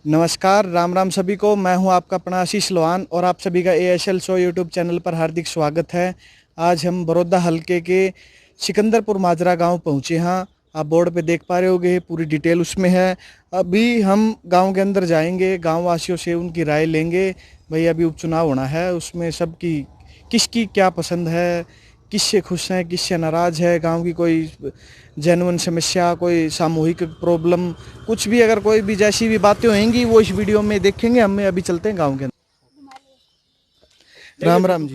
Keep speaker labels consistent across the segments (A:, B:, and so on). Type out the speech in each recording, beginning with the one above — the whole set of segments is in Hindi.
A: नमस्कार, राम राम सभी को। मैं हूं आपका अपना आशीष लोहान और आप सभी का एएसएल शो यूट्यूब चैनल पर हार्दिक स्वागत है। आज हम बड़ौदा हलके के सिकंदरपुर माजरा गांव पहुंचे हैं। आप बोर्ड पे देख पा रहे होंगे, पूरी डिटेल उसमें है। अभी हम गांव के अंदर जाएंगे, गांव वासियों से उनकी राय लेंगे। भाई अभी उपचुनाव होना है, उसमें सबकी किसकी क्या पसंद है, किससे खुश हैं, किससे नाराज़ है, गांव की कोई जेन्युइन समस्या, कोई सामूहिक प्रॉब्लम, कुछ भी अगर कोई भी जैसी भी बातें होंगी वो इस वीडियो में देखेंगे। हमें अभी चलते हैं गांव के अंदर। राम राम जी।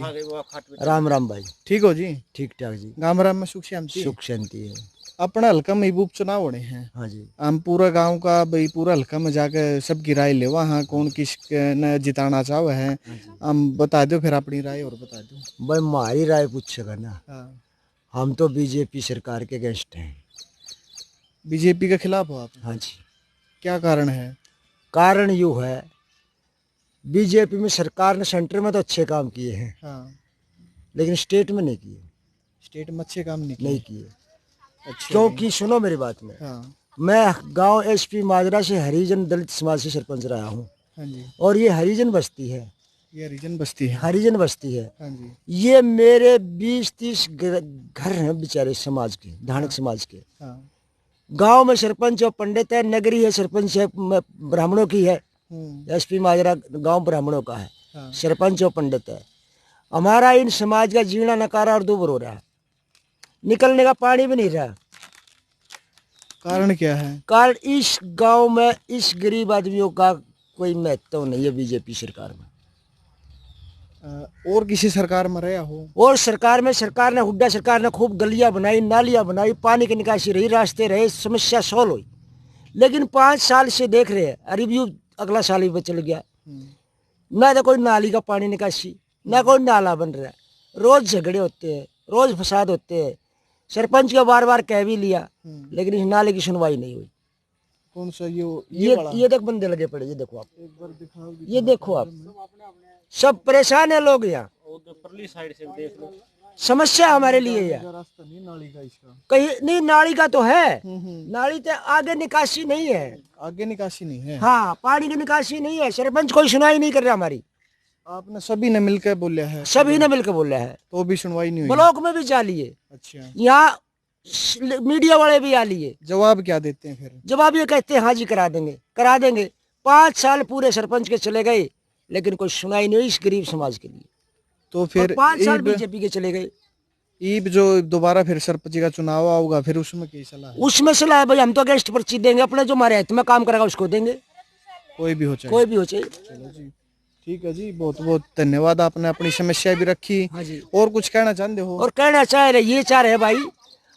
B: राम राम भाई।
A: ठीक हो जी?
B: ठीक ठाक जी।
A: गांव राम में सुख शांति?
B: सुख शांति है।
A: अपना हल्का में उपचुनाव होने हैं।
B: हाँ जी।
A: हम पूरा गांव का भाई पूरा हल्का में जाकर सबकी राय लेवा हाँ कौन किस ने जिताना चाहो है। हम बता दो फिर अपनी राय और बता दो।
B: भाई हमारी राय पूछेगा ना,
A: हाँ।
B: हम तो बीजेपी सरकार के अगेंस्ट हैं।
A: बीजेपी के खिलाफ हो आप?
B: हाँ जी।
A: क्या कारण है?
B: कारण यूँ है, बीजेपी में सरकार ने सेंटर में तो अच्छे काम किए हैं।
A: हाँ।
B: लेकिन स्टेट में नहीं किए।
A: स्टेट में अच्छे काम नहीं
B: नहीं
A: किए।
B: किए।
A: अच्छा।
B: क्योंकि सुनो मेरी बात में,
A: हाँ।
B: मैं गांव एसपी माजरा से हरिजन दलित समाज से सरपंच रहा हूँ।
A: हाँ जी।
B: और ये हरिजन बस्ती है।
A: ये हरिजन बस्ती है?
B: हरिजन बस्ती है।
A: हाँ जी।
B: ये मेरे 20-30 घर हैं बेचारे समाज के, धानक समाज के।
A: हाँ।
B: गांव में सरपंच और पंडित है, नगरी है सरपंच है, ब्राह्मणों की है। एसपी माजरा गांव ब्राह्मणों का है।
A: हाँ।
B: सरपंच और पंडित है। हमारा इन समाज का जीना नकारा और दुबर हो रहा है, निकलने का पानी भी नहीं रहा।
A: कारण क्या है?
B: कारण इस गांव में इस गरीब आदमियों का कोई महत्व नहीं है बीजेपी सरकार में।
A: और किसी सरकार में रहा हो?
B: और सरकार में हुड्डा सरकार ने खूब गलियां बनाई, नालियां बनाई, पानी की निकासी रही, रास्ते रहे, समस्या सॉल्व हुई। लेकिन 5 साल से देख रहे हैं, रिव्यू अगला साल भी चल गया, ना तो कोई नाली का पानी निकासी, ना कोई नाला बन रहा है। रोज झगड़े होते हैं, रोज फसाद होते हैं। सरपंच को बार बार कह भी लिया, लेकिन इस नाले की सुनवाई नहीं हुई।
A: कौन सा? ये
B: देख बंदे लगे पड़े, ये देखो आप,
A: एक बार दिखाओ।
B: ये देखो आप, सब परेशान है लोग यहाँ।
A: साइड से देख लो।
B: समस्या हमारे लिए है।
A: रास्ता नहीं नाली का इसका?
B: कहीं नहीं, नाली का तो है, नाली तो आगे निकासी नहीं है।
A: आगे निकासी नहीं है?
B: हाँ, पानी की निकासी नहीं है। सरपंच कोई सुनाई नहीं कर रहा हमारी।
A: आपने सभी ने मिलकर बोला है?
B: सभी ने मिलकर बोला है,
A: तो भी सुनवाई नहीं हुई?
B: ब्लॉक में भी जा लिए।
A: अच्छा।
B: यहाँ मीडिया वाले भी आ लिए।
A: जवाब क्या देते हैं फिर?
B: जवाब ये कहते हैं हाँ जी करा देंगे, करा देंगे। 5 साल पूरे सरपंच के चले गए, लेकिन कोई सुनाई नहीं हुई इस गरीब समाज के लिए।
A: तो फिर
B: 5 साल बीजेपी के चले गए।
A: ईब जो दोबारा फिर सरपंच का चुनाव होगा, फिर उसमें क्या सलाह है?
B: उसमें सलाह है भाई, हम तो अगेंस्ट पर्ची देंगे, अपने जो हमारे हित में काम करेगा उसको देंगे,
A: कोई भी हो चाहे।
B: कोई भी हो चाहिए।
A: चलो जी, ठीक है जी, बहुत बहुत धन्यवाद। आपने अपनी समस्या भी रखी।
B: हाँ जी।
A: और कुछ कहना चाहते हो?
B: और कहना चाह रहे, ये चाह रहे भाई,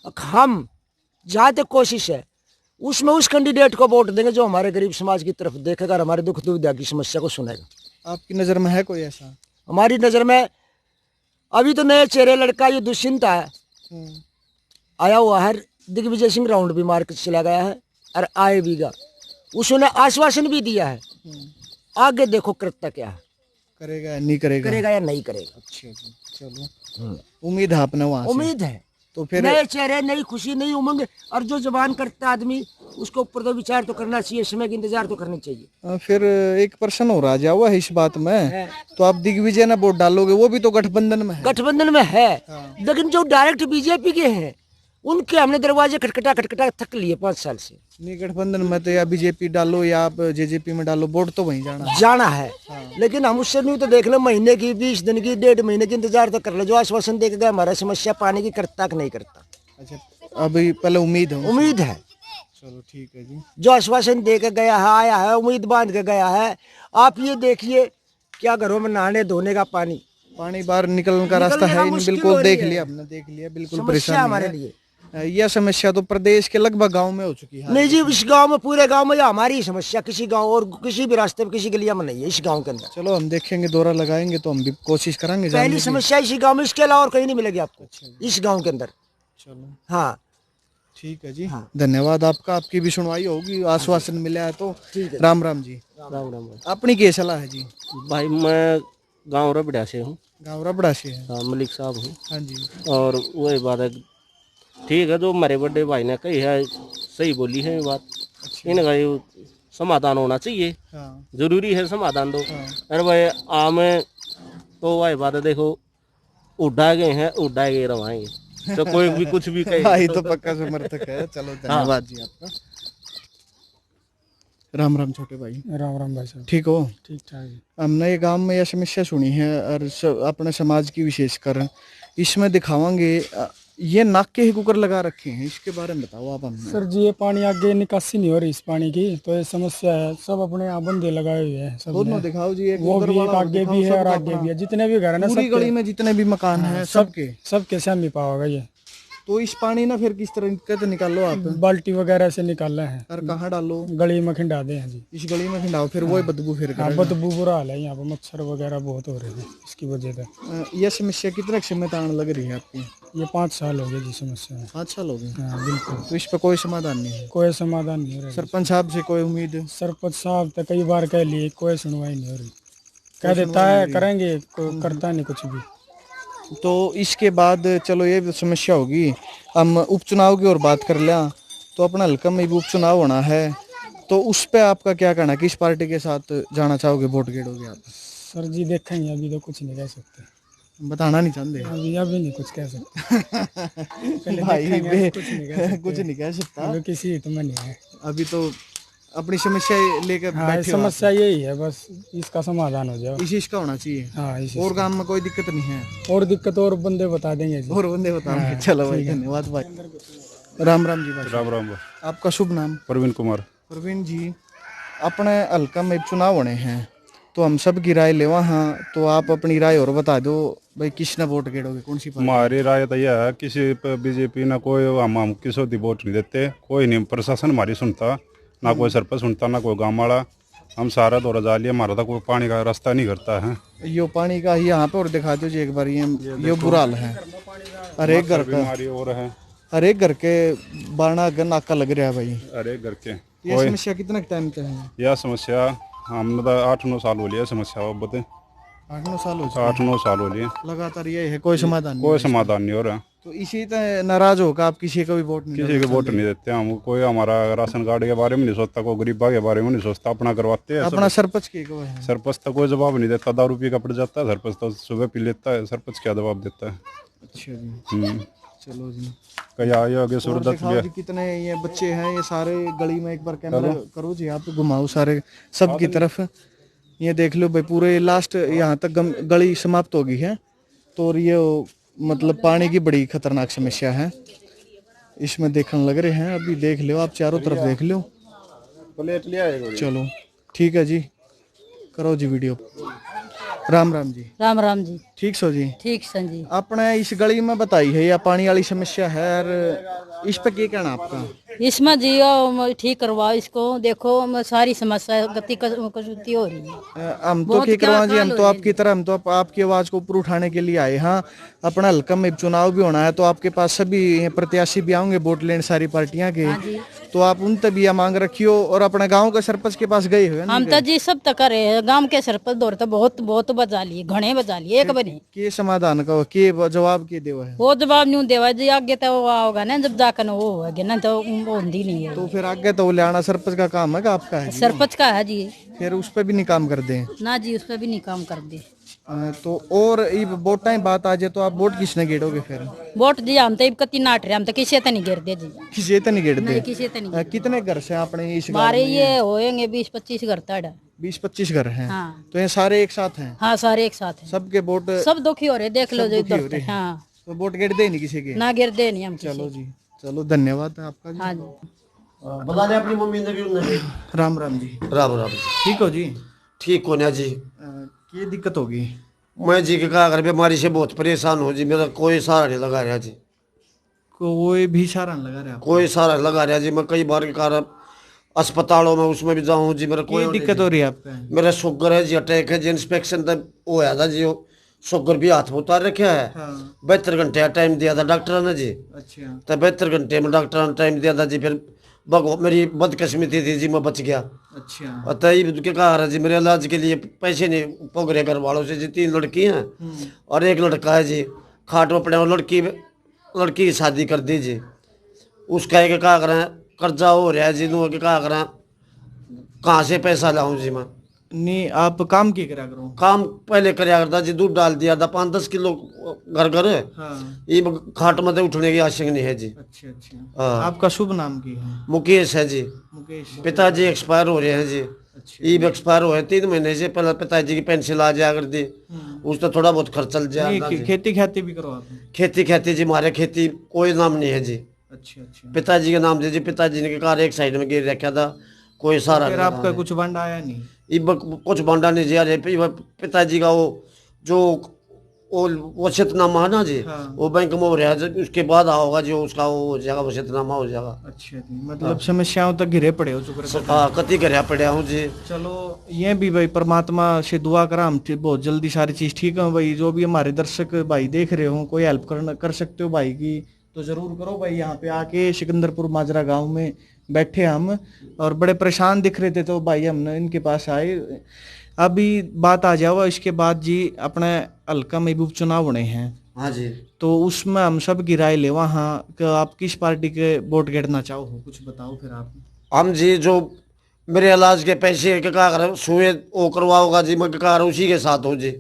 B: हम जहाँ तक कोशिश है उसमें उस कैंडिडेट को वोट देंगे जो हमारे गरीब समाज की तरफ देखेगा और हमारे दुख दुविधा की समस्या को सुनेगा।
A: आपकी नज़र में है कोई ऐसा?
B: हमारी नज़र में अभी तो नए चेहरे लड़का ये दुष्यंत है, आया हुआ है। दिग्विजय सिंह राउंड भी मार के चला गया है और आए भी गा, उसने आश्वासन भी दिया है। आगे देखो करता क्या है,
A: करेगा या नहीं करेगा?
B: करेगा या नहीं करेगा।
A: अच्छा जी, चलो, उम्मीद है आपने वहाँ से?
B: उम्मीद है।
A: तो फिर
B: नए चेहरे, नई खुशी, नई उमंग। और जो जवान करता आदमी, उसको ऊपर तो विचार तो करना चाहिए, समय की इंतजार तो करनी चाहिए।
A: फिर एक प्रश्न और आ जाओ हुआ है इस बात में, तो आप दिग्विजय ना वोट डालोगे, वो भी तो गठबंधन में है।
B: गठबंधन में है, लेकिन जो डायरेक्ट बीजेपी के हैं उनके हमने दरवाजे खटखटा थक लिए 5 साल से।
A: नहीं, गठबंधन में तो या बीजेपी डालो या आप जेजेपी में डालो, वोट तो वहीं जाना
B: है। लेकिन हम उससे नहीं तो देख लो, महीने की, 20 दिन की, 1.5 महीने की इंतजार तो कर लो। जो आश्वासन दे के गया हमारा समस्या पानी की करता कि नहीं करता।
A: अच्छा, अभी पहले उम्मीद है?
B: उम्मीद है।
A: चलो ठीक है जी।
B: जो आश्वासन दे के गया है, आया है, उम्मीद बांध के गया है। आप ये देखिए, क्या घरों में नहाने धोने का पानी
A: बाहर निकलने का रास्ता है ही नहीं। बिल्कुल देख लिया, हमने देख लिया, बिल्कुल परेशान
B: हमारे लिए।
A: यह समस्या तो प्रदेश के लगभग गांव में हो चुकी है।
B: नहीं जी, इस गांव में, पूरे गांव में हमारी समस्या, किसी गांव और किसी भी रास्ते में, किसी गलिया में नहीं है, इस गांव के अंदर।
A: चलो हम देखेंगे, दौरा लगाएंगे तो हम भी कोशिश करेंगे।
B: पहली समस्या इसी गांव में, इसके अलावा और कहीं नहीं मिलेगी आपको। अच्छा, इस गांव के अंदर।
A: चलो
B: हाँ,
A: ठीक है जी। हाँ। धन्यवाद आपका, आपकी भी सुनवाई होगी, आश्वासन मिला है तो। राम राम जी।
B: राम राम।
A: अपनी क्या सलाह है जी?
C: भाई मैं गांव रबड़ा से हूँ।
A: गाँव रबड़ा से है?
C: हाँ, मलिक साहब हूँ।
A: हाँ जी।
C: और वही बात है, ठीक है, जो हमारे बड़े भाई ने कही है सही बोली है ये बात। इनका ये समाधान होना चाहिए,
A: हाँ
C: जरूरी है समाधान तो।
A: हाँ।
C: अरे भाई आम तो वही बात है, देखो उड़ा गए हैं, उड़ा गए रवाएंगे, तो कोई भी कुछ भी कहे।
A: भाई तो पक्का समर्थक है। चलो धन्यवाद जी आपका। राम राम छोटे भाई।
B: राम राम भाई साहब।
A: ठीक हो?
B: ठीक ठाक।
A: हमने ये गांव में यह समस्या सुनी है और अपने समाज की विशेषकर इसमें दिखावांगे। ये नाक के ही कुकर लगा रखे हैं, इसके बारे में बताओ आप हमें।
B: सर जी, ये पानी आगे निकासी नहीं हो रही इस पानी की, तो ये समस्या है। सब अपने यहाँ बंदे लगाए हुए हैं सब
A: दोनों
B: ने।
A: दिखाओ जी, एक
B: वो
A: उधर
B: भी एक
A: वाला
B: आगे
A: दिखाओ,
B: भी है और
A: सबका
B: आगे
A: अपना।
B: भी है, जितने भी घर है ना
A: पूरी गली में जितने भी मकान हैं सबके।
B: सबके से हम ही पाओगे ये।
A: तो इस पानी ना फिर किस तरह कैसे निकालो आप?
B: बाल्टी वगैरह से निकाल रहे हैं
A: और कहाँ डालो?
B: गली में खिंडा दे हैं जी।
A: इस गली में खिंडाओ, फिर वही बदबू फिर
B: हाँ,
A: करेगा।
B: बदबू बुरा हाल है यहाँ पर, मच्छर वगैरह बहुत हो रहे हैं इसकी वजह से।
A: यह समस्या कितने समय तक लग रही है आपकी?
B: ये 5 साल हो गए जी समस्या में।
A: 5 साल हो गए।
B: हाँ बिल्कुल,
A: तो इस पर कोई समाधान नहीं है?
B: कोई समाधान नहीं हो रहा।
A: सरपंच साहब से कोई उम्मीद?
B: सरपंच साहब तो कई बार कह लिए, कोई सुनवाई नहीं हो रही। कह देता है करेंगे, कोई करता नहीं कुछ भी।
A: तो इसके बाद चलो ये समस्या होगी, हम उपचुनाव की ओर बात कर लिया। तो अपना हल्का में भी उपचुनाव होना है, तो उस पे आपका क्या कहना है? किस पार्टी के साथ जाना चाहोगे, वोट गिरोगे आप?
B: सर जी देखेंगे, अभी तो कुछ नहीं कह सकते।
A: बताना नहीं चाहते?
B: अभी नहीं कुछ कह सकते। पहले
A: भाई
B: देखेंगे, कुछ नहीं कह सकते।
A: कुछ नहीं कह सकता
B: अभी किसी हित में नहीं है।
A: अभी तो अपनी समस्या लेकर
B: हाँ,
A: बैठे हो आप।
B: समस्या यही है, बस इसका समाधान हो जाए।
A: इसी इसका होना चाहिए।
B: हाँ इसी
A: और काम में कोई दिक्कत नहीं है?
B: और दिक्कत और बंदे बता देंगे जी।
A: और बंदे बताओगे? चलो भाई, धन्यवाद भाई। राम राम जी भाई।
D: राम राम।
A: आपका शुभ नाम?
D: प्रवीण कुमार।
A: प्रवीण जी, अपने हल्का में चुनाव होने हैं, तो हम सब की राय ले वहाँ, तो आप अपनी राय और बता दो भाई, किसने वोट गिरोगे, कौन सी पार्टी?
D: हमारी राय तो यह है, किसी पे बीजेपी ना कोई, हम किसी भी वोट नहीं देते। कोई नहीं, प्रशासन हमारी सुनता ना, कोई सरपंच सुनता ना कोई गाँव वाला। हम सारा दौरा जा लिया, हमारा तो कोई पानी का रास्ता नहीं करता है।
A: यो पानी का यहाँ पे और दिखा दो जी एक बार। ये बुरा हाल है, हर एक घर का,
D: बीमारी और है,
A: हर एक घर के बारना गन नाका लग रहा है भाई।
D: अरे घर के।
A: ये समस्या कितना टाइम तक है?
D: यह समस्या हमने तो 8-9 साल हो लिया समस्या। अब बते
A: 8-9 साल हो चुके
D: 8-9 साल हो लिए,
A: लगातार ये है, कोई समाधान नहीं।
D: कोई समाधान नहीं हो रहा।
A: तो इसी तरह नाराज होकर आप किसी को भी वोट नहीं
D: किसी के वोट नहीं देते हम। कोई हमारा राशन कार्ड के बारे में नहीं सोचता, कोई गरीबा के बारे में नहीं सोचता, अपना करवाते हैं।
A: अपना सरपंच के को है?
D: सरपंच तो कोई जवाब नहीं देता, दारू पी का पड़ जाता है। सरपंच तो सुबह पी लेता है, सरपंच क्या जवाब देता है?
A: अच्छा जी, चलो जी।
D: कहीं आए आगे
A: और
D: सूरदत्त
A: दिखाओ जी कितने ये बच्चे हैं, ये सारे गली में एक बार कैमरा करो जी, आप घुमाओ सारे सब की तरफ। ये देख लो भाई, पूरे लास्ट यहाँ तक गली समाप्त हो गई है। तो और ये मतलब पानी की बड़ी खतरनाक समस्या है, इसमें देखने लग रहे हैं। अभी देख लो आप, चारों तरफ देख लो।
D: प्लेट ले आएगा।
A: चलो ठीक है जी, करो जी वीडियो। राम राम जी।
E: राम राम जी।
A: ठीक सो जी?
E: ठीक सन जी।
A: आपने इस गली में बताई है या पानी वाली समस्या है, और इस पे क्या कहना आपका?
E: इसमें जी ठीक करवाओ इसको। देखो सारी समस्या गति कसौती हो रही है।
A: हम तो
E: बहुत
A: क्या
E: क्या
A: करवा जी, हम
E: हाल
A: तो
E: हो
A: आपकी तरह, हम तो आपकी आवाज को ऊपर उठाने के लिए आए। हाँ, अपना हल्का में चुनाव भी होना है, तो आपके पास सभी प्रत्याशी भी आएंगे वोट लेने, सारी पार्टियां के। तो आप उन तक भी यह मांग रखियो, और अपने गांव के सरपंच के पास गए हुए?
E: हम तो जी सब तक करे गांव के सरपंच दौर तो बहुत बहुत बजा लिए, घने बजा लिए, एक बने
A: के समाधान का के जवाब के देवा है?
E: वो जवाब नहीं देवा जी, आगे तो वो होगा ना जब जाकर वो होगा ना, तो वो होती नहीं है।
A: तो फिर आगे तो ले आना सरपंच का काम है, आपका है?
E: सरपंच का है जी।
A: फिर उस पर भी नहीं काम कर दे
E: ना जी, उस पर भी नहीं काम कर दे।
A: तो और वोट टाइम बात आ जाए तो आप वोट किसने गेड़ोगे फिर?
E: वोट जी हम तो कति नाट रहे, हम तो किसी तो नहीं गिर दे जी।
A: किसी तो नहीं गेड़ दे?
E: किसी तो नहीं।
A: कितने घर से आपने इस गाँव
E: हमारे
A: में?
E: ये होएंगे 20-25 घर तड़ा।
A: 20-25 घर हैं?
E: हाँ।
A: तो ये सारे एक साथ हैं?
E: हाँ सारे एक साथ हैं।
A: सबके वोट
E: सब दुखी हो रहे, देख लो जो
A: दुखी हो
E: इधर
A: रहे
E: तक। हाँ,
A: तो वोट गिर दे नहीं किसी के?
E: ना गिर दे नहीं हम किसी।
A: चलो जी, चलो धन्यवाद आपका जी।
E: हाँ जी।
F: बता दे अपनी मम्मी ने क्यों?
A: राम राम जी।
F: राम राम।
A: ठीक हो जी?
F: ठीक हो ना जी?
A: ये दिक्कत होगी?
F: मैं जी के कहा कर बीमारी से बहुत परेशान हूँ जी, मेरा कोई सहारा नहीं लगा रहा जी।
A: कोई भी सहारा नहीं लगा रहा आपको?
F: कोई सहारा लगा रहा जी। मैं कई बार के कारण अस्पतालों में उसमें भी जाऊँ जी, मेरा कोई
A: ये दिक्कत हो रही है आपका?
F: मेरा शुगर है जी, अटैक है जी, इंस्पेक्शन तक होया था जी, शुगर भी हाथ में उतार रखा है।
A: हाँ।
F: 72 घंटे का टाइम दिया था डॉक्टर ने जी।
A: अच्छा।
F: तो 72 घंटे में डॉक्टर ने टाइम दिया था जी, फिर मेरी बदकिस्मती थी जी, मैं बच गया।
A: अच्छा।
F: अतः के कहा जी, मेरे इलाज के लिए पैसे नहीं पग रहे घर वालों से जी। 3 लड़की हैं और 1 लड़का है जी, खाट में पड़े। और लड़की की शादी कर दी जी। उसका एक कहा करें कर्जा हो रहा है जी, दोनों के कहा करें कहाँ से पैसा लाऊं जी मैं?
A: नहीं आप काम की करा करो।
F: काम पहले करया करता जी, दूध डाल दिया था 5-10 किलो घर घर।
A: हाँ
F: ये खाट में तो उठने की आशंका नहीं है जी।
A: अच्छा अच्छा।
F: हाँ।
A: आपका शुभ नाम की है?
F: मुकेश है जी।
A: मुकेश।
F: पिताजी एक्सपायर हो रहे हैं जी।
A: अच्छा।
F: ईब एक्सपायर हुए 3 महीने से पहले, पिताजी की पेंशन आ जाया करती, उस तो थोड़ा बहुत खर्च चल
A: नहीं
F: जाता जी।
A: खेती खेती भी करो आप?
F: खेती खेती जी, हमारे खेती कोई नाम नहीं है जी।
A: अच्छा अच्छा।
F: पिताजी के नाम से जी, पिताजी ने कार एक साइड में गिर रखा था, कोई सहारा
A: फिर
F: नहीं
A: आपका
F: था।
A: कुछ फंड आया नहीं?
F: इब कुछ बांटा नहीं जी। अरे पिताजी का वो जो वो वसीयतनामा है ना जी,
A: हाँ।
F: वो बैंक में हो रहा है, उसके बाद होगा जो उसका वो हो जाएगा, वसीयतनामा हो जाएगा।
A: अच्छा जी, मतलब समस्याओं तक घिरे पड़े हो चुके।
F: हाँ, कति घर पड़े हूँ जी।
A: चलो ये भी भाई परमात्मा से दुआ करा हम बहुत जल्दी सारी चीज ठीक है भाई। जो भी हमारे दर्शक भाई देख रहे हो, कोई हेल्प कर सकते हो भाई की तो जरूर करो भाई। यहाँ पे आके सिकंदरपुर माजरा गांव में बैठे हम और बड़े परेशान दिख रहे थे, तो भाई हमने इनके पास आए। अभी बात आ जाओ इसके बाद जी, अपने हल्का में भी उपचुनाव होने हैं,
F: हाँ जी।
A: तो उसमें हम सब की राय ले वहाँ कि आप किस पार्टी के वोट गिरना चाहो, कुछ बताओ फिर आप।
F: हम जी जो मेरे इलाज के पैसे के कागर सुए वो करवाओगा जी, मैं कार उसी के साथ हूँ जी।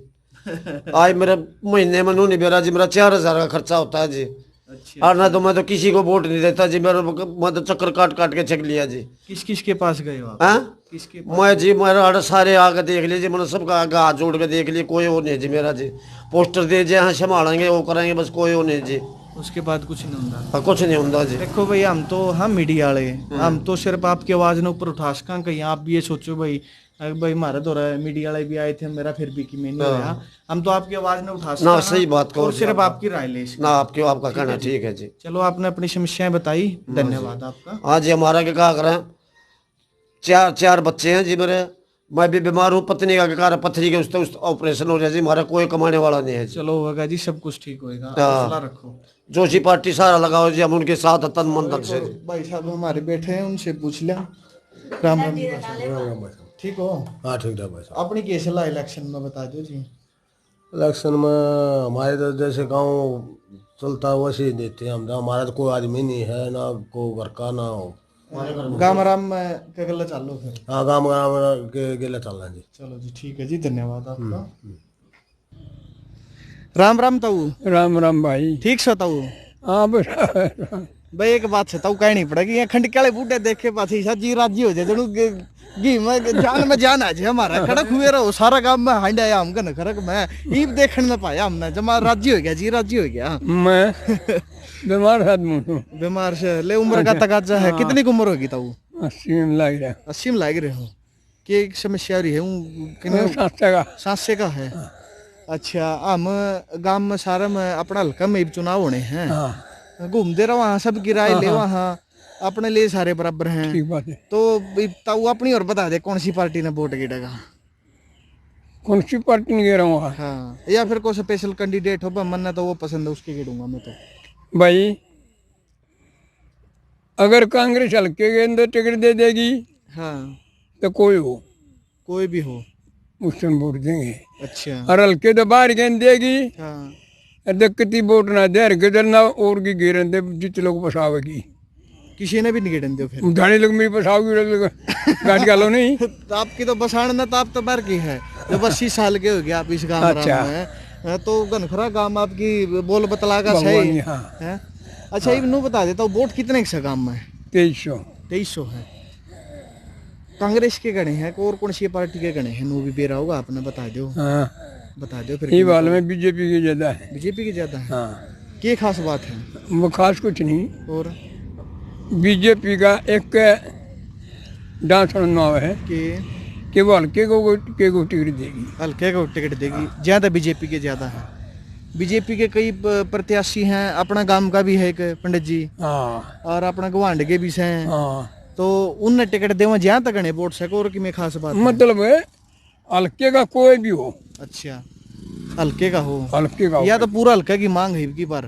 F: आज मेरा महीने में नहीं बेरा जी, मेरा 4,000 का खर्चा होता है जी।
A: अच्छा।
F: और ना तो मैं तो किसी को वोट नहीं देता जी, मेरा मैं तो चक्कर काट काट के छक लिया जी।
A: किस किस के पास गए हो आप?
F: हैं?
A: किसके
F: मैं जी, मेरा सारे आगे देख लीजिए, मैंने सबका आगे हाथ जोड़ के देख लिए, कोई वो नहीं जी मेरा जी। पोस्टर दे जी, हाँ संभालेंगे वो करेंगे, बस कोई वो नहीं जी।
A: उसके बाद कुछ नहीं होता?
F: हाँ, कुछ नहीं होता जी।
A: देखो भाई हम मीडिया वाले, हम तो सिर्फ आपकी आवाज ने ऊपर उठा सका। कहीं आप भी ये सोचो भाई भाई हमारा दौरा है, मीडिया वाले भी आए थे, मेरा फिर भी कि मैं नहीं होया। हम तो आपकी आवाज ने उठा सका
F: ना, सही बात कहो
A: और
F: जी
A: सिर्फ
F: आप।
A: आपकी राय ले सका।
F: ना आपका कहना ठीक है जी।
A: चलो आपने अपनी समस्याएं बताई, धन्यवाद आपका।
F: हाँ जी, हमारा क्या करें, चार बच्चे हैं जी मेरे। मैं भी बीमार हूँ, पत्नी का क्या पथरी के उस ऑपरेशन हो रहा है जी, हमारा कोई कमाने वाला नहीं है जी।
A: चलो होगा जी, सब कुछ ठीक होएगा,
F: हाँ।
A: हौसला रखो।
F: जोशी पार्टी सारा लगाओ जी, हम उनके साथ हैं, तन मन धन से।
A: भाई साहब हमारे बैठे हैं, उनसे पूछ लिया। राम राम जी। ठीक हो?
G: हाँ ठीक है भाई साहब।
A: अपनी क्या सलाह इलेक्शन में बता दो जी।
G: इलेक्शन में हमारे तो जैसे गांव चलता है वैसे ही देते हैं हम। हमारा तो कोई आदमी नहीं है, ना कोई घर का ना हो।
A: गामराम में क्या गला चालो फिर?
G: हाँ, गाँव के गेला चल रहा जी।
A: चलो जी ठीक है जी, धन्यवाद आपका। राम राम ताऊ।
H: राम राम भाई।
A: ठीक सो ताऊ?
H: हाँ बेटा।
A: भाई एक बात से ताऊ कहनी पड़ेगी, ये खंड के बूढ़े देखे पासी जी राजी हो जाए जणु घी में जान आ जाए हमारा। खड़क हुए रहो सारा काम में हांड आया हम कन खड़क में ईब देखने न पाया हमने, जमा राजी हो गया जी, राजी हो गया।
H: मैं बीमार आदमी हूँ।
A: बीमार से ले उम्र का तकाजा है। कितनी उम्र होगी ताऊ?
H: 80 में लग रहा।
A: 80 में लाग रहे हो? क्या समस्या रही है?
H: सांस
A: से का है? अच्छा, हम गांव में सारा में अपना हल्का में चुनाव होने हैं, घूमते रहो वहाँ, सब किराए ले वहाँ, अपने लिए सारे बराबर हैं।
H: ठीक बात है।
A: तो ताऊ अपनी और बता दे कौन सी पार्टी ने वोट गिरेगा?
H: कौन सी पार्टी नहीं गिरा हुआ?
A: हाँ, या फिर कोई स्पेशल कैंडिडेट हो मन तो वो पसंद है उसके गिरूंगा मैं तो।
H: भाई अगर कांग्रेस हल्के के अंदर टिकट दे देगी,
A: हाँ,
H: तो कोई
A: भी हो
H: उससे वोट देंगे।
A: अच्छा।
H: और हल्के तो बाहर गेंद देगी,
A: हाँ,
H: कितनी वोट ना दे, हल्के दल ना और की गिरन दे, जितने लोग फसावेगी।
A: किसी ने भी नहीं गिरन दो फिर?
H: उठाने लोग मेरी फसाओगी, गाड़ी गालो नहीं।
A: तो आपकी तो बसाण ना, तो आप तो बार की है जब 80 साल के हो गया आप इस गाँव में, तो गनखरा गाँव आपकी बोल बतला का सही है। अच्छा, ये नू बता देता हूँ, वोट कितने के गाँव में? 2300 है। कांग्रेस के गणे हैं और कौन सी पार्टी के गणे हैं? नू भी बेरा होगा, आपने बता दो। बता दो फिर।
H: ये वाल में बीजेपी की ज्यादा है।
A: बीजेपी की ज्यादा है?
H: हाँ।
A: क्या खास बात है?
H: वो खास कुछ नहीं,
A: और
H: बीजेपी का एक डांस है कि वो हल्के को टिकट देगी।
A: हल्के को टिकट देगी, ज्यादा बीजेपी के ज्यादा है। बीजेपी के कई प्रत्याशी हैं, अपना गांव का भी है एक पंडित जी, और अपना गवांड के भी हैं, तो उनने टिकट देवा जहाँ तक गणे वोट सको। और की में खास बात
H: मतलब है हल्के का कोई भी हो।
A: अच्छा, हल्के का हो,
H: हल्के का
A: या तो पूरा हल्का की मांग है की बार।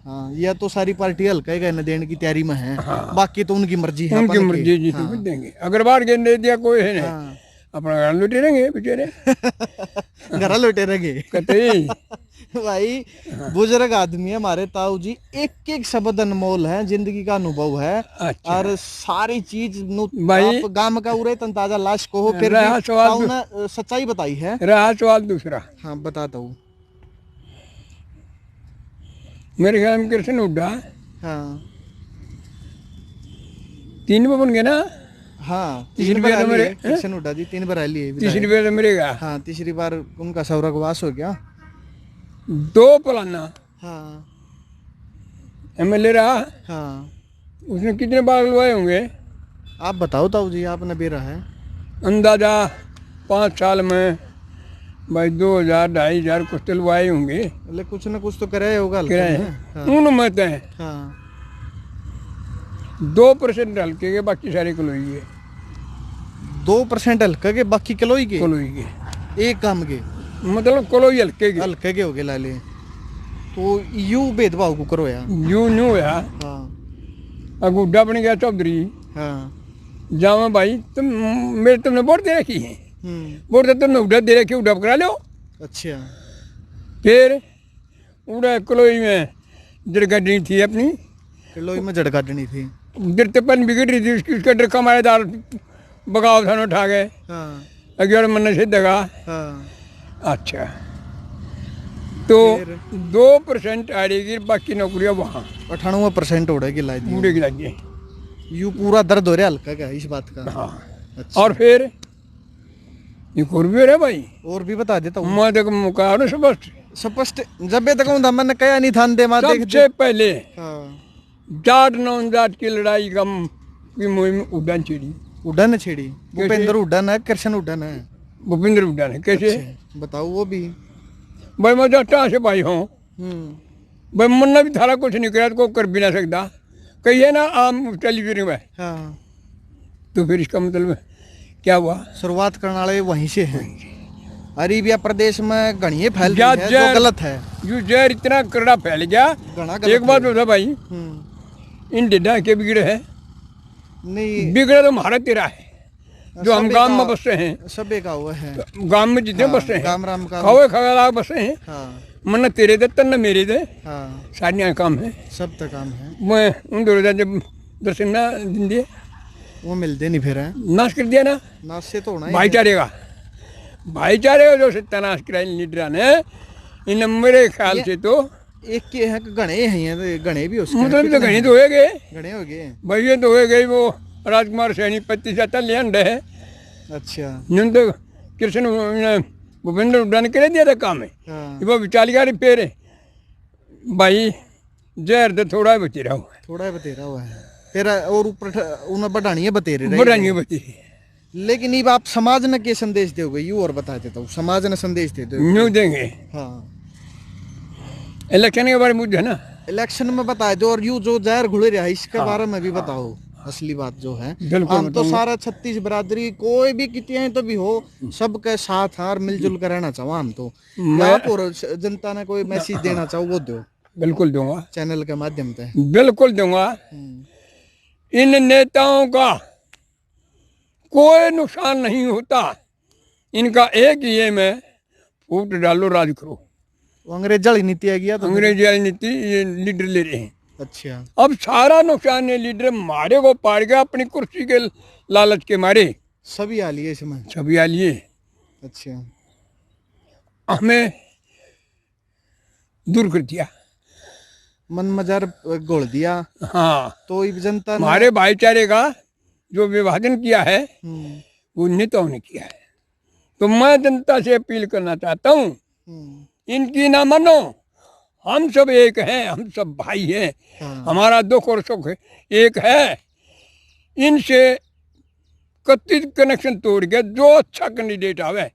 A: हाँ, या तो सारी पार्टी हल्का का न देने की तैयारी में है। बाकी तो उनकी मर्जी है,
H: उनकी मर्जी जी। देंगे अगर बाहर गेंद दे दिया कोई है नहीं, अपना घर लुटे रहेंगे बेचारे।
A: घर लुटे रहेंगे। भाई बुजुर्ग आदमी है हमारे ताऊ जी, एक एक शब्द अनमोल है, जिंदगी का अनुभव है।
H: अच्छा।
A: और सारी चीज
H: भाई,
A: आप गांव का उरे तंताजा लाश को हो, फिर
H: रहा
A: भी
H: सवाल
A: ताऊ ने सच्चाई बताई है।
H: रहा सवाल दूसरा,
A: हाँ बताता हूँ।
H: मेरे ख्याल में कृष्ण हुड्डा
A: हाँ
H: 3 में बन गए ना,
A: हाँ
H: तीसरी
A: 3
H: बार
A: बार आई
H: हमारे-
A: है कृष्ण हुड्डा जी, 3 बार आई है
H: तीसरी
A: विधायक।
H: बार मरेगा।
A: हाँ तीसरी बार उनका स्वर्गवास हो गया।
H: 2 पलाना
A: हाँ
H: MLA रहा,
A: हाँ
H: उसने कितने बार लगवाए होंगे?
A: आप बताओ ताऊ जी, आपने बेरा है।
H: अंदाजा 5 साल में भाई 2000 2500 कुछ तो लगवाए होंगे
A: मतलब कुछ ना कुछ तो कराया होगा हल्के
H: किराए।
A: में। हाँ
H: उनमें तो
A: हाँ
H: 2% हल्के के, बाकी सारे कलोई के।
A: 2% हल्का के, बाकी किलोई के,
H: कलोई के
A: एक काम के
H: मतलब कलोई हल्के के।
A: हल्के के हो गए लाले। तो यू भेदभाव को करो यार।
H: यूं न्यू होया,
A: हाँ
H: अगुड्डा बन गया चौधरी,
A: हाँ
H: जावा भाई तुमने वोट दे रखी है, वोट तो तुमने उड़ा दे रखी, उड़ा करा लो।
A: अच्छा।
H: फिर उड़ा कलोई में जड़गड्डी थी अपनी,
A: किलोई में जड़ काटनी थी।
H: गिरतेपन बिगड़ रही थी उसकी, उसका डरका मारे दाल बगाव थाने उठा गए,
A: हाँ
H: अगर मन से दगा।
A: हाँ
H: अच्छा, तो
A: फिर?
H: 2% आ रही, बाकी नौकरियां वहाँ
A: 98% उड़ेगी लाई दी।
H: उड़े गिराइए।
A: यू पूरा दर्द हो रहा है हल्का का इस बात का।
H: हाँ,
A: अच्छा।
H: और फिर एक और भी हो रहा है भाई,
A: और भी बता देता हूँ
H: मैं देखो मुकाबले स्पष्ट।
A: स्पष्ट। जब तक मैंने कहा नहीं था दे माँ देख
H: सबसे पहले
A: हाँ
H: जाट नॉन जाट की लड़ाई की मुहिम उड़ान छेड़ी,
A: उड़न छेड़ी। भूपेंद्र उड़न है, कृष्ण उड़न है।
H: भूपेंद्र उड़ान है। कैसे?
A: अच्छा, बताओ वो भी।
H: भाई मैं जाटा से भाई हूँ,
A: हम्म
H: भाई मन्ना भी थारा कुछ नहीं करा तो कोई कर भी ना सकता, कहिए ना आम टेलीविजन में।
A: हाँ
H: तो फिर इसका मतलब क्या हुआ?
A: शुरुआत करने वाले वहीं से हैं। अरेबिया प्रदेश में गणिये फैल
H: जा-
A: रही है जो
H: जा-
A: गलत है।
H: जो जहर इतना करड़ा फैल गया।
A: घना गलत
H: एक बात
A: है।
H: बता भाई,
A: हम्म,
H: इन डेढ़ा के बिगड़े हैं,
A: नहीं
H: बिगड़ा तो हमारा तेरा है, जो हम
A: सबे
H: गांव
A: का-
H: में बसते हैं,
A: सबे का हुआ है।
H: गांव में जितने
A: हाँ,
H: बसते हैं,
A: गाम राम का।
H: खावे खावे लाग बसते हैं,
A: हाँ
H: मन तेरे दे तन मेरे दे,
A: हाँ
H: सारियां काम है।
A: सब तक काम है।
H: मैं उन दो जब दर्शन ना दिन दिए,
A: वो मिलते नहीं फिर है।
H: नाश कर दिया ना
A: नाश से तो होना ही है।
H: भाईचारे का, भाईचारे का जो सत्यानाश कराया लीडर ने, इन मेरे ख्याल से तो
A: एक के है कि गणे हैं तो गणे भी उसके
H: मतलब तो घनी तो हो गए
A: गणे हो गए।
H: भाई, ये तो हो गई वो राजकुमार सैनी 25 ले है।
A: अच्छा
H: न्यून तो कृष्ण भूपेंद्र हुड्डा ने कर दिया था काम है,
A: हाँ
H: वो विचालिया फिर भाई जहर तो थोड़ा बचे रहा हूँ,
A: थोड़ा ही बतेरा हुआ है फिर। और ऊपर उन्हें बढ़ानी है बतेरे रहे।
H: बढ़ानी बची।
A: लेकिन ये आप समाज ने के संदेश दोगे यू और बता देता हूँ। समाज ने संदेश देते हो।
H: न्यू देंगे
A: हाँ
H: इलेक्शन के बारे में मुझे ना
A: इलेक्शन में बता दो। और यू जो जहर घुले रहा है इसके बारे में भी बताओ। असली बात जो है,
H: बिल्कुल
A: हम तो
H: बताऊंगा।
A: सारा 36 बरादरी कोई भी कितने तो भी हो, सबके साथ और मिलजुल कर रहना चाहो। हम तो आप और जनता ने कोई मैसेज देना चाहो वो दो
H: बिल्कुल दूंगा,
A: चैनल के माध्यम से।
H: बिल्कुल दूंगा। इन नेताओं का कोई नुकसान नहीं होता, इनका एक ही एम है, फूट डालो राज करो।
A: वो अंग्रेज जड़ी नीति आ गया तो
H: अंग्रेजी राजनीति ये लीडर ले रहे हैं।
A: अच्छा
H: अब सारा नुकसान ये लीडर मारे को पार गया अपनी कुर्सी के लालच के मारे,
A: सभी आ लिए इसमें।
H: सभी आ लिए
A: अच्छा
H: हमें दूर कर दिया।
A: मन मजार घोल दिया
H: हाँ,
A: तो ये जनता ने
H: हमारे भाईचारे का जो विभाजन किया है
A: हम्म,
H: वो नेताओं ने किया है। तो मैं जनता से अपील करना चाहता हूँ, इनकी ना मानो, हम सब एक हैं, हम सब भाई हैं,
A: हाँ।
H: हमारा दुख और सुख एक है। इनसे कथित कनेक्शन तोड़ के जो अच्छा कैंडिडेट आवे,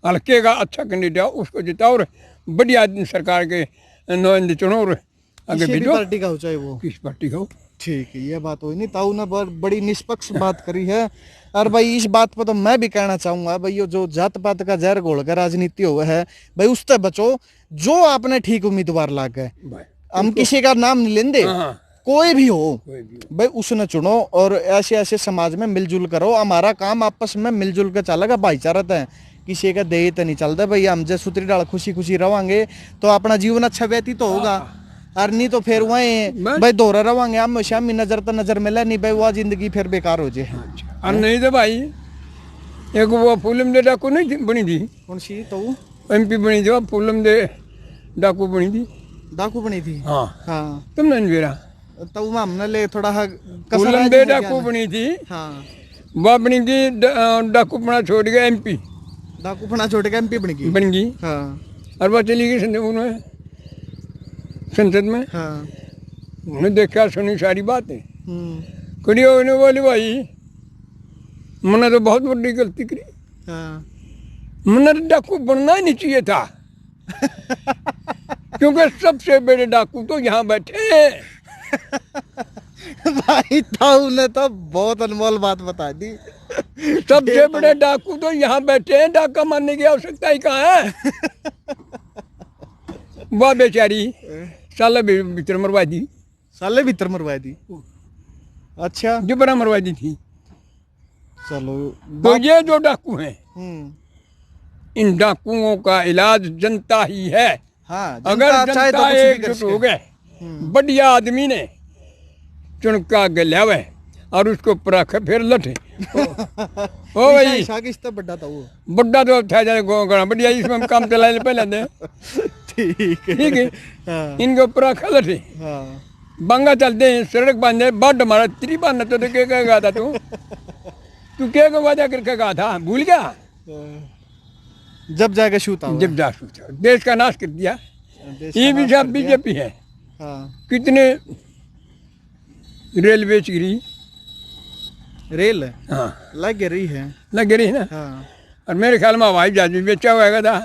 H: हल्के का अच्छा कैंडिडेट आओ उसको जिताओ और बढ़िया सरकार के नुमाइंदे चुनो और आगे
A: किसी भी
H: भेजो।
A: पार्टी का हो चाहे वो।
H: किस पार्टी का हो।
A: ठीक है, ये बात हुई नहीं। ताऊ ने बड़ी निष्पक्ष बात करी है। और भाई इस बात पर तो मैं भी कहना चाहूंगा भाई, ये जो जात पात का जहर घोल कर राजनीति हुआ है भाई, उससे बचो। जो आपने ठीक उम्मीदवार लाग है,
H: भाई
A: हम किसी का नाम नहीं लेंगे,
H: हाँ,
A: कोई भी हो
H: कोई भी हो।
A: भाई उसने चुनो। और ऐसे ऐसे समाज में मिलजुल करो। हमारा काम आपस में मिलजुल के चलेगा, भाईचारा है। किसी का दे तो नहीं चलता भाई, हम जो सुतरी डाल खुशी खुशी रवांगे तो अपना जीवन अच्छा व्यतीत तो होगा, और नहीं तो फिर वहीं भाई दोहरा रवांगे हम शामी नजर तो नजर मिला नहीं भाई, वह जिंदगी फिर बेकार हो जाए।
H: और नहीं तो भाई एक वो फिल्म दे डाकू नहीं थी, बनी थी,
A: कौन सी तो
H: MP बनी थी, वो फिल्म दे डाकू बनी थी।
A: डाकू बनी थी?
H: हाँ
A: हाँ
H: तुमने नहीं बेरा
A: तो वो हमने ले थोड़ा
H: फिल्म दे डाकू बनी थी,
A: हाँ
H: वह बनी थी डाकू बना छोड़ गया MP
A: डाकू फना छोटे का MP बन गई।
H: बन गई।
A: हाँ
H: और वह चली गई संसद में।
A: हाँ
H: उन्हें देखा सुनी सारी बातें,
A: हम्म,
H: कड़ी होने वाली भाई मैंने तो बहुत बड़ी गलती करी,
A: हाँ
H: मैंने तो डाकू बनना ही नहीं चाहिए था क्योंकि सबसे बड़े डाकू तो यहाँ बैठे हैं।
A: भाई ताऊ ने तो बहुत अनमोल बात बता दी।
H: सबसे बड़े डाकू तो यहाँ बैठे हैं, डाका मारने की आवश्यकता ही कहाँ है। वह बेचारी साला भीतर मरवा दी,
A: साले भीतर मरवा दी। अच्छा
H: जो बड़ा मरवा दी थी।
A: चलो
H: तो ये जो डाकू हैं, इन डाकुओं का इलाज जनता ही है।
A: हाँ
H: अगर
A: चाहे
H: जनता
A: कुछ भी कर
H: एकजुट
A: सके।
H: हो गए, बढ़िया आदमी ने चुनका गल्यावे और उसको परखे फिर लठे। ओ भाई
A: शागिश बड्डा था वो।
H: बड्डा तो था जाए गणा बढ़िया, इसमें हम काम चलाए पहले दे।
A: ठीक है
H: ठीक है,
A: हाँ
H: इनको परखा लठे,
A: हाँ
H: बंगा चलते हैं, सड़क बांधे, बड मारा त्री बांधना तो क्या कहा था तू क्या वादा करके कहा था, भूल गया?
A: जब जाएगा शूता हुआ।
H: जब जा सोचा देश का नाश कर दिया।
A: देश
H: ये
A: का
H: भी
A: नाश
H: सब
A: कर दिया।
H: बीजेपी है।
A: हाँ
H: कितने रेलवे गिरी,
A: रेल
H: हाँ
A: लग रही है।
H: लग रही है ना।
A: हाँ
H: और मेरे ख्याल में हवाई जहाज भी बेचा हुआ था।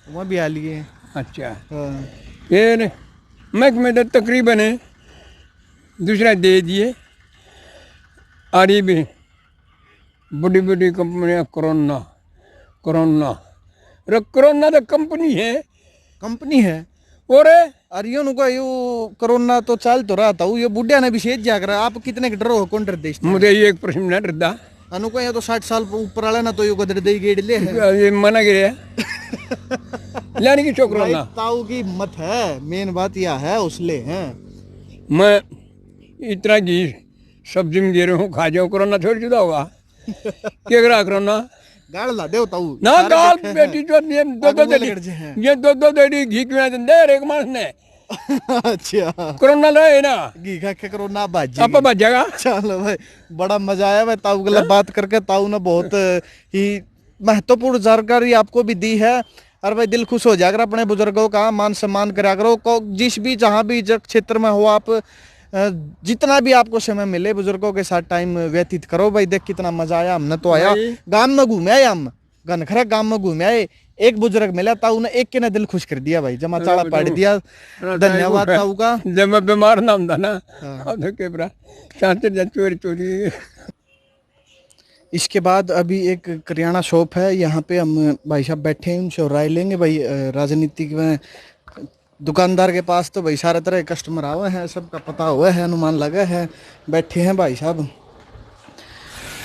A: वहाँ भी आ लिए।
H: अच्छा,
A: हाँ
H: फिर महकमे तो तकरीबन दूसरा दे दिए, और ये भी बड़ी बड़ी कंपनियाँ कोरोना कोरोना अरे कोरोना तो कंपनी है,
A: कंपनी है।
H: और
A: और यो नुका यो कोरोना तो चल तो रहा था, ये बुढ़िया ने भी शेष जाग रहा। आप कितने के डरो हो, कौन डर देश
H: मुझे ये एक प्रश्न न डरता,
A: अनुको ये तो 60 साल ऊपर वाला ना तो यो गदर दे गेड़ ले है।
H: ये मना गिरे लाने की छोकरो ना।
A: ताऊ की हिम्मत है, मेन बात यह है उसले हैं।
H: मैं इतना घी सब्जी में दे रहा हूँ, खा जाओ, कोरोना थोड़ी जुदा होगा। क्या करा कोरोना
A: गाड़ ला दे ताऊ
H: ना गाल बेटी जो ये दो
A: आगू
H: देडी,
A: लग जाए हैं।
H: ये दो देडी घी क्यों ना दे एक मास ने
A: अच्छा
H: कोरोना ले ना
A: घी खा के कोरोना बाजी।
H: अब बच जाएगा।
A: चलो भाई बड़ा मजा आया भाई, ताऊ के बात करके। ताऊ ने बहुत ही महत्वपूर्ण जानकारी आपको भी दी है, और भाई दिल खुश हो जाएगा। अपने बुजुर्गों का मान सम्मान करा करो, जिस भी जहाँ भी क्षेत्र में हो आप, जितना भी आपको समय मिले बुजुर्गों के साथ टाइम व्यतीत करो। भाई देख कितना मजा आया, हमने तो आया गांव में घूमे आए, हम घनखरा गांव में घूमे आए। एक बुजुर्ग मिला, ताऊ ने एक के ने दिल खुश कर दिया भाई, जमा चाड़ा पाड़ दिया। धन्यवाद ताऊ का।
H: जब मैं बीमार ना होता ना अब के बरा शांति चोरी चोरी।
A: इसके बाद अभी एक करियाना शॉप है, यहाँ पे हम भाई साहब बैठे हैं, उनसे राय लेंगे। भाई राजनीतिक में दुकानदार के पास तो भाई सारे तरह के कस्टमर आए हैं, सबका पता हुआ है, अनुमान लगा है। बैठे हैं भाई साहब,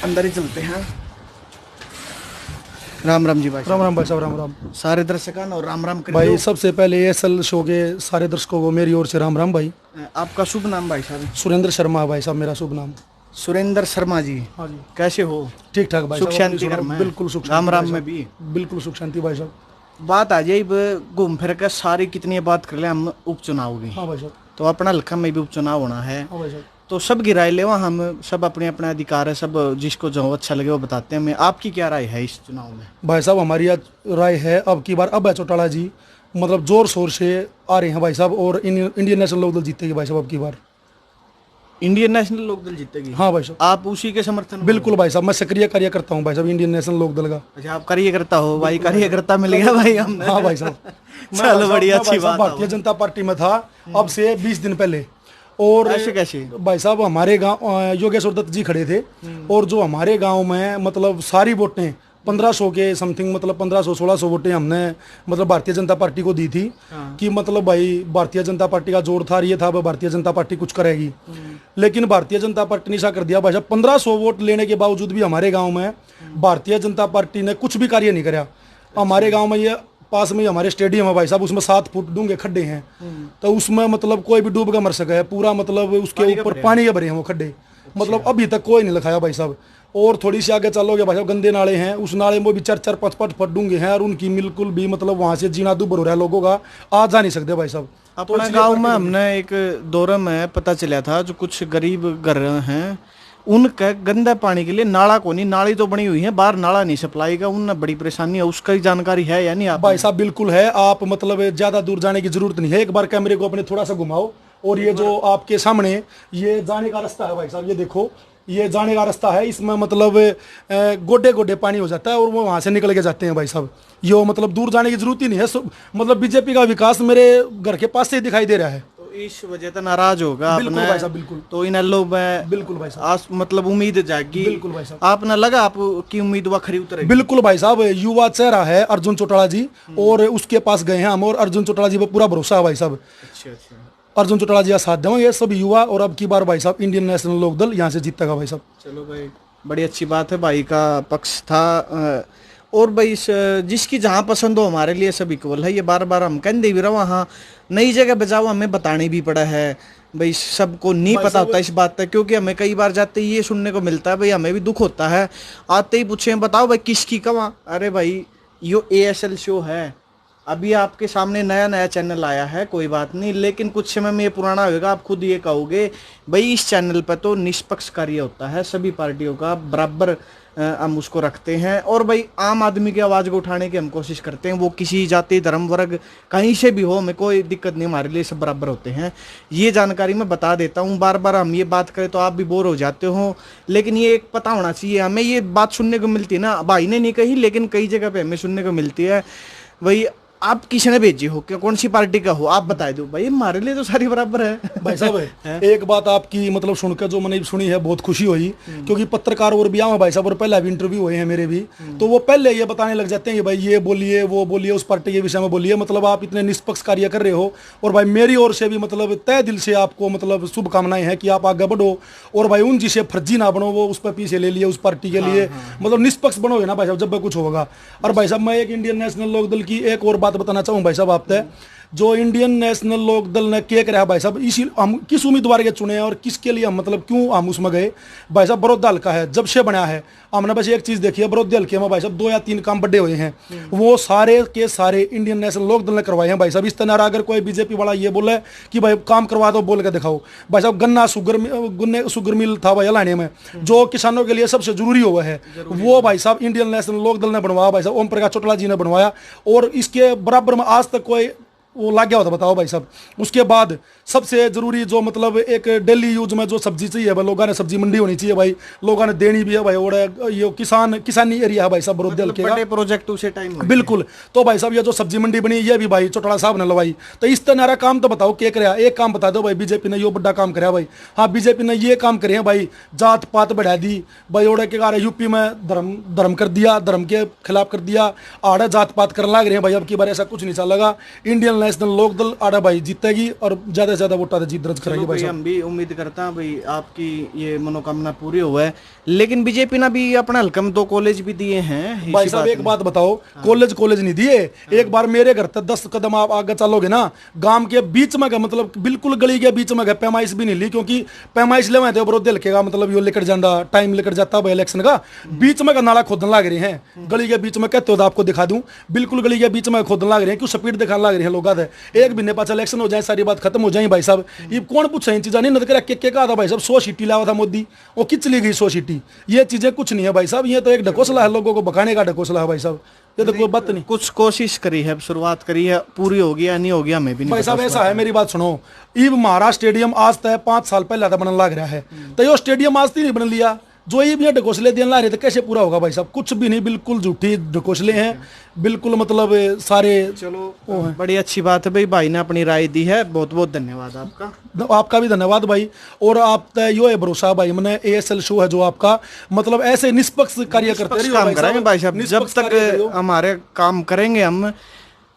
A: अंदर ही चलते हैं। राम राम जी भाई साहब।
I: राम राम भाई साहब, राम राम
A: सारे दर्शकों और राम राम कर
I: भाई।
A: दो।
I: सबसे पहले एएसएल शो के सारे दर्शकों को मेरी ओर से राम राम भाई।
A: आपका शुभ नाम भाई साहब?
I: सुरेंद्र शर्मा भाई साहब मेरा शुभ नाम।
A: सुरेंद्र शर्मा जी।
I: हाँ जी,
A: कैसे हो?
I: ठीक ठाक भाई
A: सुख
I: साहब,
A: शांति घर में?
I: बिल्कुल सुख शांति
A: राम राम
I: भाई
A: में
I: साहब।
A: भी
I: बिल्कुल सुख शांति भाई साहब।
A: बात आ जाए घूम फिर के सारी कितनी बात कर ले हम उपचुनाव की।
I: हाँ भाई साहब।
A: तो अपना हल्का में भी उपचुनाव होना है,
I: हाँ भाई साहब।
A: तो सब की राय ले, हम सब अपने अपने अधिकार है, सब जिसको जो अच्छा लगे वो बताते हैं। मैं आपकी क्या राय है इस चुनाव में?
I: भाई साहब हमारी आज राय है, अब की बार अभय चौटाला जी मतलब जोर शोर से आ रहे हैं भाई साहब, और इंडियन नेशनल लोकदल जीतेगी भाई साहब अब की बार।
A: इंडियन नेशनल लोकदल जीतेगी?
I: हाँ भाई साहब।
A: आप उसी के समर्थन में?
I: बिल्कुल भाई साहब, मैं सक्रिय कार्यकर्ता हूँ भाई साहब इंडियन नेशनल लोकदल का।
A: अच्छा आप कार्यकर्ता हो भाई, कार्यकर्ता मिल गया भाई हमने।
I: हाँ भाई साहब।
A: चलो बड़ी अच्छी
I: भाई साहब
A: बात
I: भारतीय जनता पार्टी में था अब से 20 दिन पहले, और
A: ऐसे कैसे?
I: भाई साहब हमारे गांव योगेश्वर दत्त जी खड़े थे, और जो हमारे गांव में मतलब सारी वोटें 1500 के समथिंग, मतलब 1500-1600 वोटें हमने मतलब भारतीय जनता पार्टी को दी थी। कि मतलब भाई भारतीय जनता पार्टी का जोर था, और ये था भारतीय जनता पार्टी कुछ करेगी। लेकिन भारतीय जनता पार्टी ने ऐसा कर दिया भाई साहब, 1500 वोट लेने के बावजूद भी हमारे गाँव में भारतीय जनता पार्टी ने कुछ भी कार्य नहीं कराया। हमारे गांव में ये पास में ही हमारे स्टेडियम है भाई साहब, उसमें 7 फुट डूंगे खड्डे हैं, तो उसमें मतलब कोई भी डूब के मर सके है पूरा, मतलब उसके ऊपर पानी के भरे हैं वो खड्डे, मतलब अभी तक कोई नहीं लिखाया भाई साहब। और थोड़ी सी आगे चलोगे भाई साहब गंदे नाले हैं, उस नाले में भी 4-4, 5-5 फुट डूंगे हैं, और उनकी बिल्कुल भी मतलब वहां से जीना दूभर हो रहा है लोगों का, आ जा नहीं सकते भाई साहब।
A: अपना गांव में हमने एक दौरे में पता चला था, जो कुछ गरीब घर हैं उनका गंदा पानी के लिए नाला को नहीं, नाली तो बनी हुई है, बाहर नाला नहीं सप्लाई का, उनने बड़ी परेशानी है, उसका ही जानकारी है या नहीं आप?
I: भाई साहब बिल्कुल है, आप मतलब ज्यादा दूर जाने की जरूरत नहीं है, एक बार कैमरे को अपने थोड़ा सा घुमाओ, और ये जो आपके सामने ये जाने का रास्ता है भाई साहब, ये देखो ये जाने का रास्ता है, इसमें मतलब गोडे गोडे पानी हो जाता है और वो वहां से निकल के जाते हैं भाई साहब। ये मतलब दूर जाने की जरूरत ही नहीं है, मतलब बीजेपी का विकास मेरे घर के पास से ही दिखाई दे रहा है।
A: तो इस वजह से नाराज होगा
I: बिल्कुल भाई साहब, बिल्कुल।
A: तो इन लोग में
I: बिल्कुल भाई साहब,
A: मतलब उम्मीद जागी।
I: बिल्कुल भाई साहब।
A: आपने लगा आपकी उम्मीद वह खरी उतरेगी?
I: बिल्कुल भाई साहब, युवा चेहरा है अर्जुन चौटाला जी, और उसके पास गए हैं हम, और अर्जुन चौटाला जी पर पूरा भरोसा है भाई साहब।
A: अच्छा अच्छा,
I: अर्जुन चौटाला जी का साथ देंगे सभी युवा, और अब की बार भाई साहब इंडियन नेशनल लोकदल यहाँ से जीतेगा भाई साहब।
A: चलो भाई बड़ी अच्छी बात है, भाई का पक्ष था। और भाई जिसकी जहाँ पसंद हो हमारे लिए सब इक्वल है, ये बार बार हम कहते भी रहो, वहाँ नई जगह बजाओ हमें बताने भी पड़ा है भाई, सबको नहीं पता होता इस बात का, क्योंकि हमें कई बार जाते ही ये सुनने को मिलता है भाई, हमें भी दुख होता है, आते ही पूछे बताओ भाई किसकी कहाँ, अरे भाई यो ASL शो है, अभी आपके सामने नया नया चैनल आया है, कोई बात नहीं, लेकिन कुछ समय में ये पुराना होगा, आप खुद ये कहोगे भाई इस चैनल पर तो निष्पक्ष कार्य होता है, सभी पार्टियों का बराबर हम उसको रखते हैं, और भाई आम आदमी की आवाज़ को उठाने की हम कोशिश करते हैं, वो किसी जाति धर्म वर्ग कहीं से भी हो, हमें कोई दिक्कत नहीं, हमारे लिए सब बराबर होते हैं। ये जानकारी मैं बता देता हूँ, बार बार हम ये बात करें तो आप भी बोर हो जाते हो, लेकिन ये एक पता होना चाहिए हमें, ये बात सुनने को मिलती है ना, भाई ने नहीं कही लेकिन कई जगह पे हमें सुनने को मिलती है। भाई आप किसी ने भेजी हो क्या, कौन सी पार्टी का हो आप बता दो भाई, हमारे लिए तो सारी बराबर है
I: भाई साहब। एक बात आपकी मतलब सुनकर जो मैंने सुनी है बहुत खुशी हुई, क्योंकि पत्रकार और भी आए भाई साहब, और पहले भी इंटरव्यू हुए हैं मेरे भी, तो वो पहले ये बताने लग जाते हैं कि भाई ये बोलिए वो बोलिए उस पार्टी के विषय में बोलिए, मतलब आप इतने निष्पक्ष कार्य कर रहे हो, और भाई मेरी ओर से भी मतलब तय दिल से आपको मतलब शुभकामनाएं हैं कि आप आगे बढ़ो, और भाई उन जिसे फर्जी ना बनो, वो उस पर पीछे ले लिए उस पार्टी के लिए, मतलब निष्पक्ष बनोगे ना भाई साहब जब कुछ होगा। और भाई साहब मैं एक इंडियन नेशनल लोकदल की एक और बात बताना चाहूँ भाई साहब, आप तय जो इंडियन नेशनल लोकदल ने क्या करा भाई साहब, इसी हम किस उम्मीदवार के चुने हैं और किसके लिए हम मतलब क्यों हम उसमें गए भाई साहब। बड़ौदा हल्का है जब से बना है, हमने बस एक चीज देखी है, बड़ौदा हल्के में भाई साहब 2 या 3 काम बड़े हुए हैं, वो सारे के सारे इंडियन नेशनल लोकदल ने करवाए हैं भाई साहब। इस तरह अगर कोई बीजेपी वाला ये बोले कि भाई काम करवा दो बोल के दिखाओ भाई साहब, गन्ना शुगर मिल था भाई हलाने में, जो किसानों के लिए सबसे जरूरी हुआ है, वो भाई साहब इंडियन नेशनल लोकदल ने बनवाया भाई साहब, ओम प्रकाश चौटाला जी ने बनवाया, और इसके बराबर में आज तक कोई वो लाग गया होता बताओ भाई साहब। उसके बाद सबसे जरूरी जो मतलब एक डेली यूज में जो सब्जी चाहिए भाई, लोगों ने सब्जी मंडी होनी चाहिए भाई, लोगों ने देनी भी है भाई, और ये किसानी एरिया है भाई साहब बड़ौदा हल्के का,
A: प्रोजेक्ट उसे टाइम
I: बिल्कुल। तो भाई साहब ये जो सब्जी मंडी बनी ये भी भाई चौटाला साहब ने लगवाई, तो इस तरह काम तो बताओ क्या कराया, एक काम बता दो भाई बीजेपी ने यो बड़ा काम कराया भाई। हाँ बीजेपी ने ये काम करे हैं भाई, जात पात बढ़ा दी भाई, ओड़े के कारण यूपी में धर्म कर दिया, धर्म के खिलाफ कर दिया, आड़े जात पात करने लग रहे हैं भाई, अब की बार ऐसा कुछ नहीं चलेगा, इंडियन नेशनल लोकदल आड़ा भाई जीतेगी और ज्यादा से ज्यादा वोटा जीत दर्ज कराएगी भाई साहब।
A: हम भी उम्मीद करते हैं भाई आपकी ये मनोकामना पूरी हुआ है, लेकिन बीजेपी ने भी अपने हल्के में 2 कॉलेज भी दिए हैं
I: भाई साहब। एक बात बताओ, कॉलेज नहीं दिए, एक बार मेरे घर तक 10 कदम आप आगे चलोगे ना, गांव के बीच में मतलब बिल्कुल गली के बीच में पैमाइश भी नहीं ली, क्योंकि पैमाइश ले थे बड़ौदा हल्के का, मतलब यो लेकर जाता टाइम लेकर जाता भाई इलेक्शन का, बीच में का नाला खोदने लग रहे हैं, गली के बीच में कहते हो आपको दिखा दूं, बिल्कुल गली के बीच में खोदने लग रहे हैं, क्यों स्पीड दिखाने लग रहे हैं लोग, एक महीने पास इलेक्शन हो जाए सारी बात खत्म हो जाए भाई साहब। ये कौन पूछा इन चीज़ें नहीं नजर के कहा था भाई साहब, 100 सीटी लाया था मोदी, वो किस चली गई 100 सीटी, ये चीजें कुछ नहीं है भाई साहब, ये तो एक ढकोसला है, लोगों को भगाने का ढकोसला है भाई साहब, ये तो कोई बात नहीं।
A: कुछ कोशिश करी है, शुरुआत करी है, पूरी होगी या नहीं होगी हमें भी नहीं
I: भाई
A: पता।
I: साहब ऐसा है, मेरी बात सुनो, ईब महाराज स्टेडियम आज तक 5 साल पहले बनने लग रहा है, तो ये स्टेडियम आज तक नहीं बन लिया, जो ये भी ढकोसले देने ला रहे थे कैसे पूरा होगा भाई साहब, कुछ भी नहीं, बिल्कुल झूठी ढकोसले हैं, बिल्कुल मतलब सारे।
A: चलो बड़ी अच्छी बात है भाई, भाई ने अपनी राय दी है, बहुत बहुत धन्यवाद आपका।
I: आपका भी धन्यवाद भाई, और आप यो है भरोसा भाई मैंने ASL शो है जो आपका मतलब ऐसे निष्पक्ष कार्य करते रहिए
A: काम करेंगे भाई साहब, जब तक हमारे काम करेंगे हम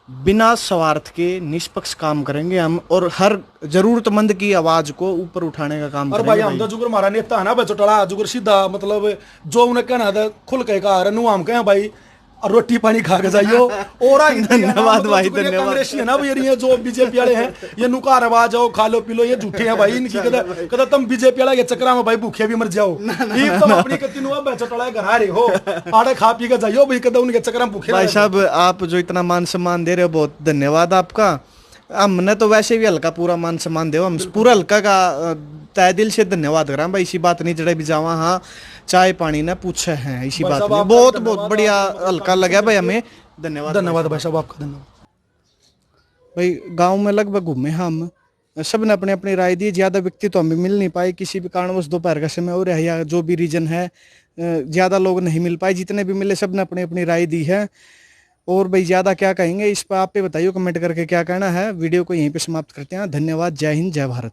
A: बिना स्वार्थ के निष्पक्ष काम करेंगे हम, और हर जरूरतमंद की आवाज को ऊपर उठाने का काम
I: और भाई हम तो जुगर हमारा नेता है ना भाई चौटाला, जुगर सीधा मतलब जो उन्हें कहना था खुल कह कहा रनू हम कहें भाई, और रोटी पानी खा के जाइयो। और
A: धन्यवाद भाई, धन्यवाद।
I: कांग्रेसी है ना ये जो बीजेपी वाले हैं, ये नुका रवा जाओ, खा लो पी लो, ये झूठे हैं भाई इनकी। कदा तुम बीजेपी वाला के चक्कर में भाई भूखे भी मर जाओ, तुम अपनी कति चटोला घर आ रहे हो, आड़े खा पी के जाइयो भाई, कदा उनके चक्कर में भूखे।
A: भाई साहब आप जो इतना मान सम्मान दे रहे हो, बहुत धन्यवाद आपका। हमने तो वैसे भी हल्का पूरा मान सम्मान दे, हम पूरा हल्का का तय दिल से धन्यवाद करा भाई। इसी बात नहीं जड़े भी जावा, हाँ चाय पानी ने पूछे हैं, इसी बात में बहुत बहुत बढ़िया हल्का लगा भाई हमें। धन्यवाद
I: धन्यवाद भाई साहब, आपका धन्यवाद।
A: भाई गांव में लगभग घूमे हम, सब ने अपने अपनी राय दी। ज़्यादा व्यक्ति तो हमें मिल नहीं पाए, किसी भी कारणवश दोपहर का समय हो रहा है या जो भी रीजन है, ज़्यादा लोग नहीं मिल पाए। जितने भी मिले सब ने अपनी अपनी राय दी है। और भाई ज़्यादा क्या कहेंगे इस पर आप पे बताइए कमेंट करके क्या कहना है। वीडियो को यहीं पे समाप्त करते हैं। धन्यवाद, जय हिंद, जय भारत।